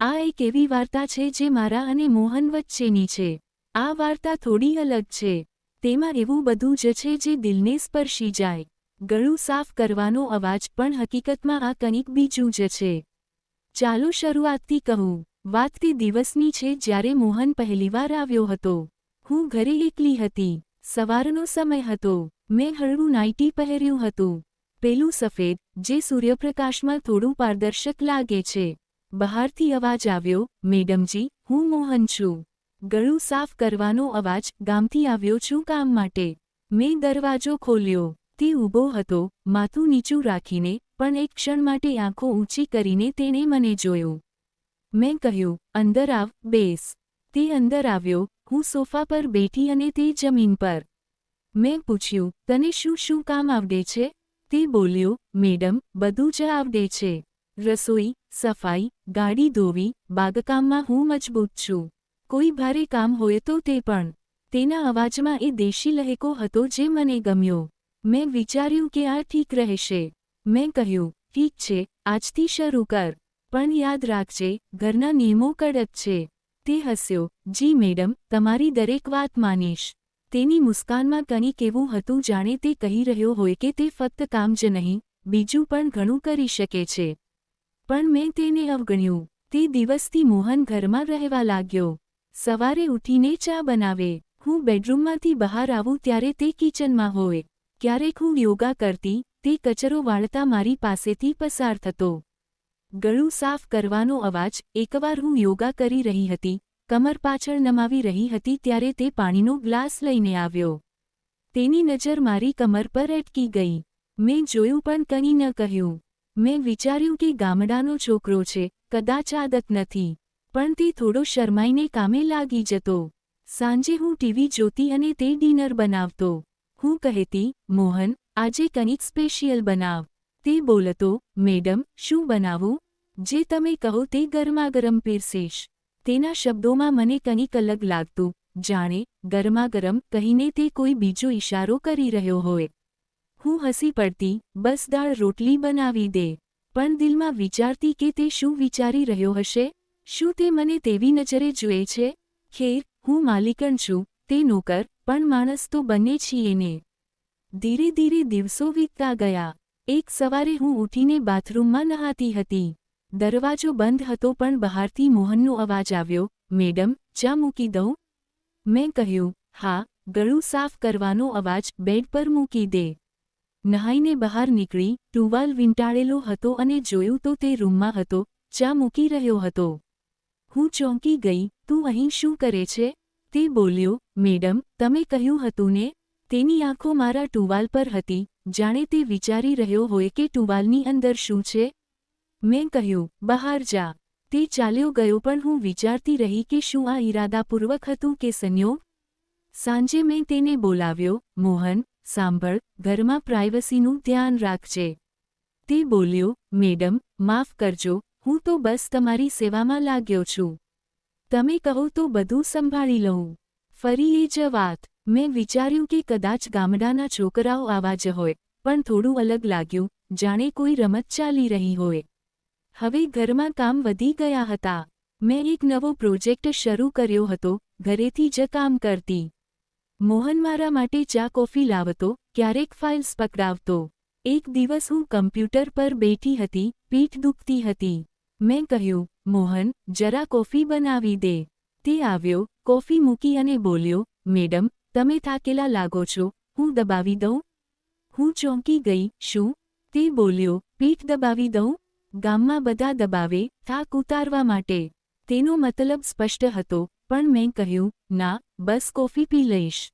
આ એક એવી વાર્તા છે જે મારા અને મોહન વચ્ચેની છે. આ વાર્તા થોડી અલગ છે. તેમાં એવું બધું જ છે જે દિલને સ્પર્શી જાય. ગળું સાફ કરવાનો અવાજ પણ હકીકતમાં આ કંઈક બીજું જ છે. ચાલો શરૂઆતથી કહું. વાત તે દિવસની છે જ્યારે મોહન પહેલીવાર આવ્યો હતો. હું ઘરે એકલી હતી. સવારનો સમય હતો. મેં હળવું નાઇટી પહેર્યું હતું. પેલું સફેદ, જે સૂર્યપ્રકાશમાં થોડું પારદર્શક લાગે છે. બહારથી અવાજ આવ્યો, મેડમજી, હું મોહન છું. ગળું સાફ કરવાનો અવાજ, ગામથી આવ્યો છું કામ માટે. મેં દરવાજો ખોલ્યો. તે ઊભો હતો, માથું નીચું રાખીને, પણ એક ક્ષણ માટે આંખો ઊંચી કરીને તેણે મને જોયું. મેં કહ્યું, અંદર આવ, બેસ. તે અંદર આવ્યો, હું સોફા પર બેઠી અને તે જમીન પર. મેં પૂછ્યું, તને શું શું કામ આવડે છે? તે બોલ્યો, મેડમ, બધું જ આવડે છે. રસોઈ, સફાઈ, ગાડી ધોવી, બાગકામમાં હું મજબૂત છું. કોઈ ભારે કામ હોય તો તે પણ. તેના અવાજમાં એ દેશી લહેકો હતો જે મને ગમ્યો. મેં વિચાર્યું કે આ ઠીક રહેશે. મેં કહ્યું, ઠીક છે, આજથી શરૂ કર. પણ યાદ રાખજે, ઘરના નિયમો કડક છે. તે હસ્યો, જી મેડમ, તમારી દરેક વાત માનીશ. તેની મુસ્કાનમાં કંઈક એવું હતું જાણે તે કહી રહ્યો હોય કે તે ફક્ત કામ જ નહીં, બીજું પણ ઘણું કરી શકે છે. પણ મેં તેને અવગણ્યું. તે દિવસથી મોહન ઘરમાં રહેવા લાગ્યો. સવારે ઉઠીને ચા બનાવે. હું બેડરૂમમાંથી બહાર આવું ત્યારે તે કિચનમાં હોય. ક્યારેક હું યોગા કરતી, તે કચરો વાળતા મારી પાસેથી પસાર થતો. ગળું સાફ કરવાનો અવાજ. એકવાર હું યોગા કરી રહી હતી, કમર પાછળ નમાવી રહી હતી ત્યારે તે પાણીનો ગ્લાસ લઈને આવ્યો. તેની નજર મારી કમર પર અટકી ગઈ. મેં જોયું પણ કંઈ ન કહ્યું. મેં વિચાર્યું કે ગામડાનો છોકરો છે, કદાચ આદત નથી. પણ તે થોડો શરમાઈને કામે લાગી જતો. સાંજે હું ટીવી જોતી અને તે ડિનર બનાવતો. હું કહેતી, મોહન, આજે કંઈક સ્પેશિયલ બનાવ. તે બોલતો, મેડમ, શું બનાવું? જે તમે કહો તે ગરમાગરમ પીરસીશ. તેના શબ્દોમાં મને કંઈક અલગ લાગતું, જાણે, ગરમાગરમ કહીને તે કોઈ બીજો ઇશારો કરી રહ્યો હોય. હું હસી પડતી, બસ દાળ રોટલી બનાવી દે. પણ દિલમાં વિચારતી કે તે શું વિચારી રહ્યો હશે? શું તે મને તેવી નજરે જુએ છે? ખેર, હું માલિકણ છું, તે નોકર, પણ માણસ તો બંને છીએ ને. ધીરે ધીરે દિવસો વીતતા ગયા. એક સવારે હું ઉઠીને બાથરૂમમાં નહાતી હતી. દરવાજો બંધ હતો પણ બહારથી મોહનનો અવાજ આવ્યો, મેડમ, ચા મૂકી દઉં? મેં કહ્યું, હા. ગળું સાફ કરવાનો અવાજ, બેડ પર મૂકી દે. નહાઈને બહાર નીકળી, ટુવાલ વીંટાળેલો હતો અને જોયું તો તે રૂમમાં હતો, ચા મૂકી રહ્યો હતો. હું ચોંકી ગઈ, તું અહીં શું કરે છે? તે બોલ્યો, મેડમ, તમે કહ્યું હતું ને? તેની આંખો મારા ટુવાલ પર હતી, જાણે તે વિચારી રહ્યો હોય કે ટુવાલની અંદર શું છે. મેં કહ્યું, બહાર જા. તે ચાલ્યો ગયો પણ હું વિચારતી રહી કે શું આ ઈરાદાપૂર્વક હતું કે સંયોગ? સાંજે મેં તેને બોલાવ્યો, મોહન, સાંભળ, ઘરમાં પ્રાઇવસીનું ધ્યાન રાખજે. તે બોલ્યો, મેડમ, માફ કરજો, હું તો બસ તમારી સેવામાં લાગ્યો છું. તમે કહો તો બધું સંભાળી લઉં. ફરી એ જ વાત. મેં વિચાર્યું કે કદાચ ગામડાના છોકરાઓ આવા જ હોય, પણ થોડું અલગ લાગ્યું, જાણે કોઈ રમત ચાલી રહી હોય. હવે ઘરમાં કામ વધી ગયા હતા. મેં એક નવો પ્રોજેક્ટ શરૂ કર્યો હતો, ઘરેથી જ કામ કરતી. મોહન મારા માટે ચા કોફી લાવતો, ક્યારેક ફાઇલ્સ પકડાવતો. એક દિવસ હું કમ્પ્યુટર પર બેઠી હતી, પીઠ દુખતી હતી. મેં કહ્યું, મોહન, જરા કોફી બનાવી દે. તે આવ્યો, કોફી મૂકી અને બોલ્યો, મેડમ, તમે થાકેલા લાગો છો, હું દબાવી દઉં? હું ચોંકી ગઈ, શું? તે બોલ્યો, પીઠ દબાવી દઉં? ગામમાં બધા દબાવે, થાક ઉતારવા માટે. તેનો મતલબ સ્પષ્ટ હતો, પણ મેં કહ્યું, ના, બસ કોફી પી લઈશ.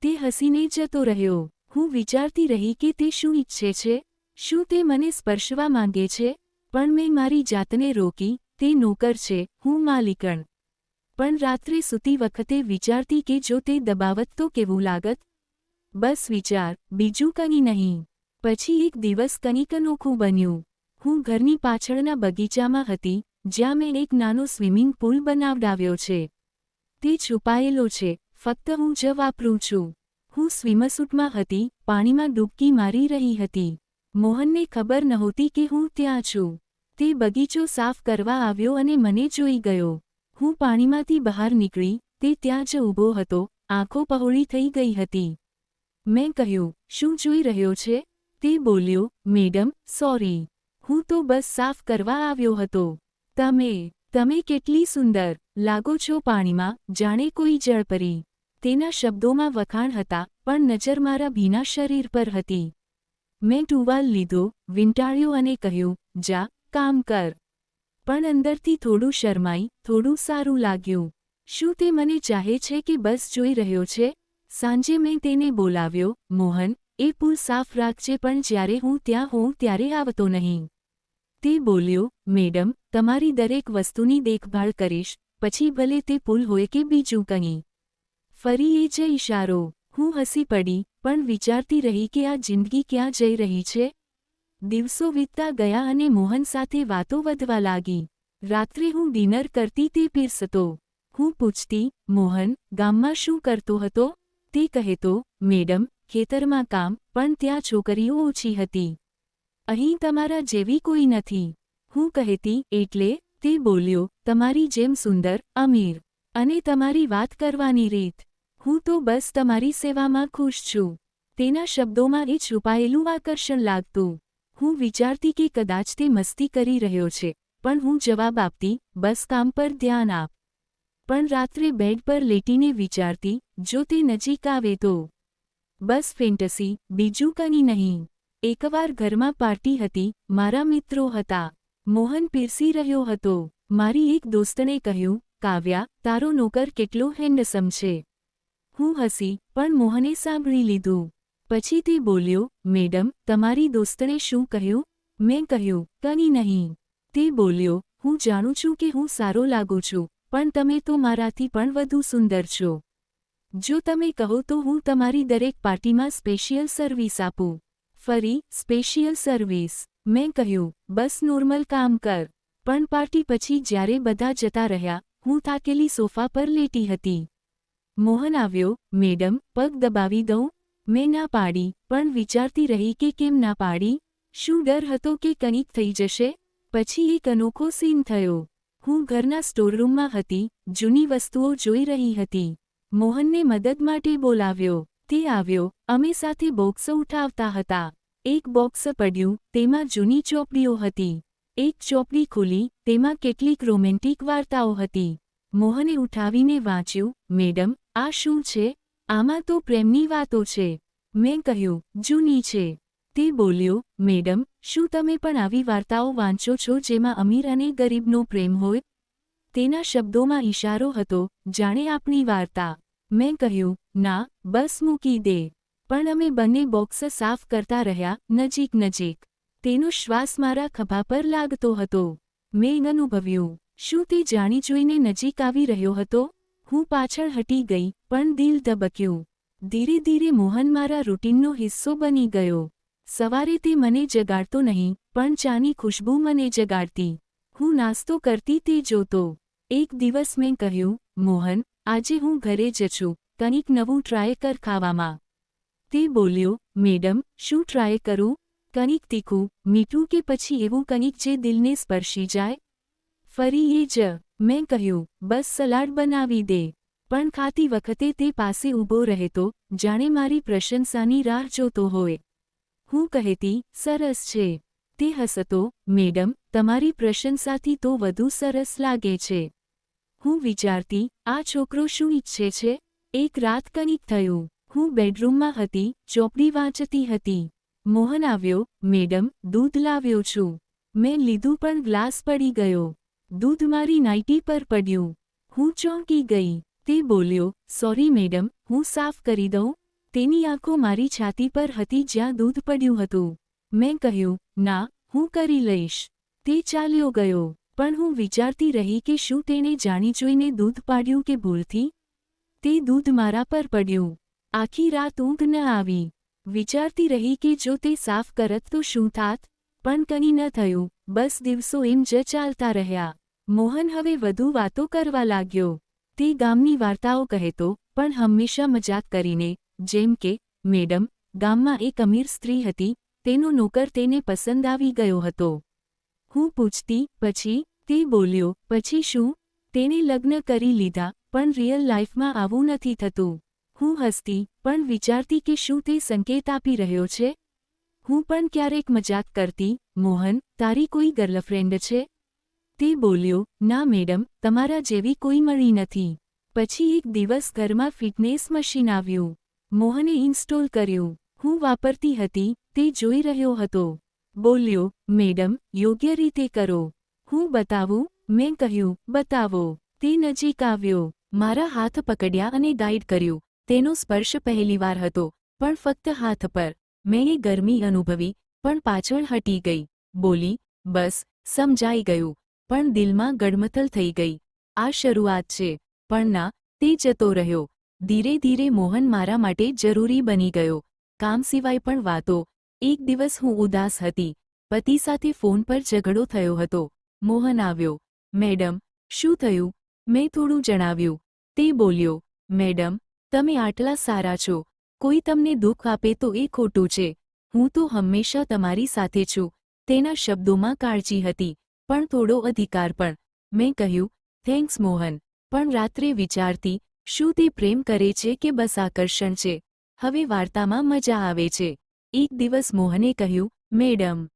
તે હસીને જતો રહ્યો. હું વિચારતી રહી કે તે શું ઈચ્છે છે? શું તે મને સ્પર્શવા માંગે છે? પણ મેં મારી જાતને રોકી, તે નોકર છે, હું માલિકણ. પણ રાત્રે સૂતી વખતે વિચારતી કે જો તે દબાવત તો કેવું લાગત? બસ વિચાર, બીજું કંઈ નહીં. પછી એક દિવસ કંઈક અનોખું બન્યું. હું ઘરની પાછળના બગીચામાં હતી, જ્યાં મેં એક નાનો સ્વિમિંગ પૂલ બનાવડાવ્યો છે. તે છુપાયેલો છે, ફક્ત હું જ વાપરું છું. હું સ્વિમસૂટમાં હતી, પાણીમાં ડૂબકી મારી રહી હતી. મોહનને ખબર નહોતી કે હું ત્યાં છું. તે બગીચો સાફ કરવા આવ્યો અને મને જોઈ ગયો. હું પાણીમાંથી બહાર નીકળી, તે ત્યાં જ ઊભો હતો, આંખો પહોળી થઈ ગઈ હતી. મેં કહ્યું, શું જોઈ રહ્યો છે? તે બોલ્યો, મેડમ, સોરી. હું તો બસ સાફ કરવા આવ્યો હતો. તમે કેટલી સુંદર લાગો છો પાણીમાં, જાણે કોઈ જળપરી. તેના શબ્દોમાં વખાણ હતા, પણ નજર મારા ભીના શરીર પર હતી. મેં ટુવાલ લીધો, વીંટાળ્યો અને કહ્યું, જા, કામ કર. પણ અંદરથી થોડું શરમાઈ, થોડું સારું લાગ્યું. શું તે મને ચાહે છે કે બસ જોઈ રહ્યો છે? સાંજે મેં તેને બોલાવ્યો, મોહન, એ પુલ સાફ રાખજે, પણ જ્યારે હું ત્યાં હોઉં ત્યારે આવતો નહીં. તે બોલ્યો, મેડમ, તમારી દરેક વસ્તુની દેખભાળ કરીશ, પછી ભલે તે પુલ હોય કે બીજું કંઈ. ફરી એ જ ઇશારો. હું હસી પડી, પણ વિચારતી રહી કે આ જિંદગી ક્યાં જઈ રહી છે. દિવસો વીતતા ગયા અને મોહન સાથે વાતો વધવા લાગી. રાત્રે હું ડિનર કરતી તે પીરસતો. હું પૂછતી, મોહન, ગામમાં શું કરતો હતો? તે કહેતો, મેડમ, ખેતરમાં કામ, પણ ત્યાં છોકરીઓ ઓછી હતી. અહીં તમારા જેવી કોઈ નથી. હું કહેતી, એટલે? તે બોલ્યો, તમારી જેમ સુંદર, અમીર. અને તમારી વાત કરવાની રીત. હું તો બસ તમારી સેવામાં ખુશ છું. તેના શબ્દોમાં એ છુપાયેલું આકર્ષણ લાગતું. હું વિચારતી કે કદાચ તે મસ્તી કરી રહ્યો છે, પણ હું જવાબ આપતી, બસ કામ પર ધ્યાન આપ. પણ રાત્રે બેડ પર લેટીને વિચારતી, જો તે નજીક આવે તો. બસ ફેન્ટસી, બીજું કંઈ નહીં. એકવાર ઘરમાં પાર્ટી હતી, મારા મિત્રો હતા. મોહન પીરસી રહ્યો હતો. મારી એક દોસ્તને કહ્યું, કાવ્યા, તારો નોકર કેટલો હેન્ડસમ છે. હું હસી, પણ મોહને સાંભળી લીધું. પછી તે બોલ્યો, મેડમ, તમારી દોસ્તને શું કહ્યું? મેં કહ્યું, કંઈ નહીં. તે બોલ્યો, હું જાણું છું કે હું સારો લાગું છું, પણ તમે તો મારાથી પણ વધુ સુંદર છો. જો તમે કહો તો હું તમારી દરેક પાર્ટીમાં સ્પેશિયલ સર્વિસ આપું. ફરી, સ્પેશિયલ સર્વિસ. મેં કહ્યું, બસ નોર્મલ કામ કર. પણ પાર્ટી પછી જ્યારે બધા જતા રહ્યા, હું થાકેલી સોફા પર લેટી હતી. મોહન આવ્યો, મેડમ, પગ દબાવી દઉં? મેં ના પાડી, પણ વિચારતી રહી કે કેમ ના પાડી? શું ડર હતો કે કંઈક થઈ જશે? પછી એક અનોખો સીન થયો. હું ઘરના સ્ટોરરૂમમાં હતી, જૂની વસ્તુઓ જોઈ રહી હતી. મોહનને મદદ માટે બોલાવ્યો. તે આવ્યો, અમે સાથે બોક્સ ઉઠાવતા હતા. એક બોક્સ પડ્યું, તેમાં જૂની ચોપડીઓ હતી. એક ચોપડી ખુલી, તેમાં કેટલીક રોમેન્ટિક વાર્તાઓ હતી. મોહને ઉઠાવીને વાંચ્યું, મેડમ, આ શું છે? આમાં તો પ્રેમની વાતો છે. મેં કહ્યું, જૂની છે. તે બોલ્યો, મેડમ, શું તમે પણ આવી વાર્તાઓ વાંચો છો જેમાં અમીર અને ગરીબનો પ્રેમ હોય? તેના શબ્દોમાં ઇશારો હતો, જાણે આપણી વાર્તા. મેં કહ્યું, ના, બસ મૂકી દે. પણ અમે બંને બોક્સ સાફ કરતા રહ્યા, નજીક. તેનો શ્વાસ મારા ખભા પર લાગતો હતો. મેં અનુભવ્યું. શું તે જાણી જોઈને નજીક આવી રહ્યો હતો? હું પાછળ હટી ગઈ, પણ દિલ ધબક્યું. ધીરે ધીરે મોહન મારા રૂટીનનો હિસ્સો બની ગયો. સવારે તે મને જગાડતો નહીં, પણ ચાની ખુશ્બુ મને જગાડતી. હું નાસ્તો કરતી તે જોતો. એક દિવસ મેં કહ્યું, મોહન, આજે હું ઘરે જ છું, કંઈક નવું ટ્રાય કર ખાવામાં. તે બોલ્યો, મેડમ, શું ટ્રાય કરું? કંઈક તીખું, મીઠું કે પછી એવું કંઈક જે દિલને સ્પર્શી જાય? ફરી એ જ. મેં કહ્યું, બસ સલાડ બનાવી દે. પણ ખાતી વખતે તે પાસે ઊભો રહેતો, જાણે મારી પ્રશંસાની રાહ જોતો હોય. હું કહેતી, સરસ છે. તે હસતો, મેડમ, તમારી પ્રશંસાથી તો વધુ સરસ લાગે છે. હું વિચારતી, આ છોકરો શું ઈચ્છે છે? એક રાત કંઈક થયું. હું બેડરૂમમાં હતી, ચોપડી વાંચતી હતી. મોહન આવ્યો, મેડમ, દૂધ લાવ્યો છું. મેં લીધું પણ ગ્લાસ પડી ગયો. દૂધ મારી નાઈટી પર પડ્યું. હું ચોંકી ગઈ. તે બોલ્યો, સોરી મેડમ, હું સાફ કરી દઉં? તેની આંખો મારી છાતી પર હતી જ્યાં દૂધ પડ્યું હતું. મેં કહ્યું, ના, હું કરી લઈશ. તે ચાલ્યો ગયો. પણ હું વિચારતી રહી કે શું તેણે જાણી જોઈને દૂધ પાડ્યું કે ભૂલથી? તે દૂધ મારા પર પડ્યું. આખી રાત ઊંઘ ન આવી. વિચારતી રહી કે જો તે સાફ કરત તો શું થાત? પણ કંઈ ન થયું. બસ દિવસો એમ જ ચાલતા રહ્યા. મોહન હવે વધુ વાતો કરવા લાગ્યો. તે ગામની વાર્તાઓ કહેતો, પણ હંમેશા મજાક કરીને, જેમ કે, મેડમ, ગામમાં એક અમીર સ્ત્રી હતી, તેનો નોકર તેને પસંદ આવી ગયો હતો. હું પૂછતી, પછી? તે બોલ્યો, પછી શું? તેણે લગ્ન કરી લીધા, પણ રિયલ લાઈફમાં આવું નથી થતું. હું હસતી, પણ વિચારતી કે શું તે સંકેત આપી રહ્યો છે? હું પણ ક્યારેક મજાક કરતી, મોહન, તારી કોઈ ગર્લફ્રેન્ડ છે? તે બોલ્યો, ના મેડમ, તમારા જેવી કોઈ મળી નથી. પછી એક દિવસ ઘરમાં ફિટનેસ મશીન આવ્યું. મોહને ઇન્સ્ટોલ કર્યું. હું વાપરતી હતી, તે જોઈ રહ્યો હતો. બોલ્યો, મેડમ, યોગ્ય રીતે કરો. હું બતાવું? મેં કહ્યું, બતાવો. તે નજીક આવ્યો. મારા હાથ પકડ્યા અને ગાઈડ કર્યું. તેનો સ્પર્શ પહેલીવાર હતો, પણ ફક્ત હાથ પર. મેં એ ગરમી અનુભવી, પણ પાછળ હટી ગઈ. બોલી, બસ, સમજાઈ ગયું. પણ દિલમાં ગડમથલ થઈ ગઈ. આ શરૂઆત છે. પણ ના, તે જતો રહ્યો. ધીરે ધીરે મોહન મારા માટે જરૂરી બની ગયો. કામ સિવાય પણ વાતો. એક દિવસ હું ઉદાસ હતી. પતિ સાથે ફોન પર ઝઘડો થયો હતો. મોહન આવ્યો. મેડમ, શું થયું? મેં થોડું જણાવ્યું. તે બોલ્યો, મેડમ, તમે આટલા સારા છો. કોઈ તમને દુઃખ આપે તો એ ખોટું છે. હું તો હંમેશા તમારી સાથે છું. તેના શબ્દોમાં કાળજી હતી, પણ થોડો અધિકાર પણ. મેં કહ્યું, થેન્ક્સ મોહન. પણ રાત્રે વિચારતી, શું તે પ્રેમ કરે છે કે બસ આકર્ષણ છે? હવે વાર્તામાં મજા આવે છે. એક દિવસ મોહને કહ્યું, મેડમ,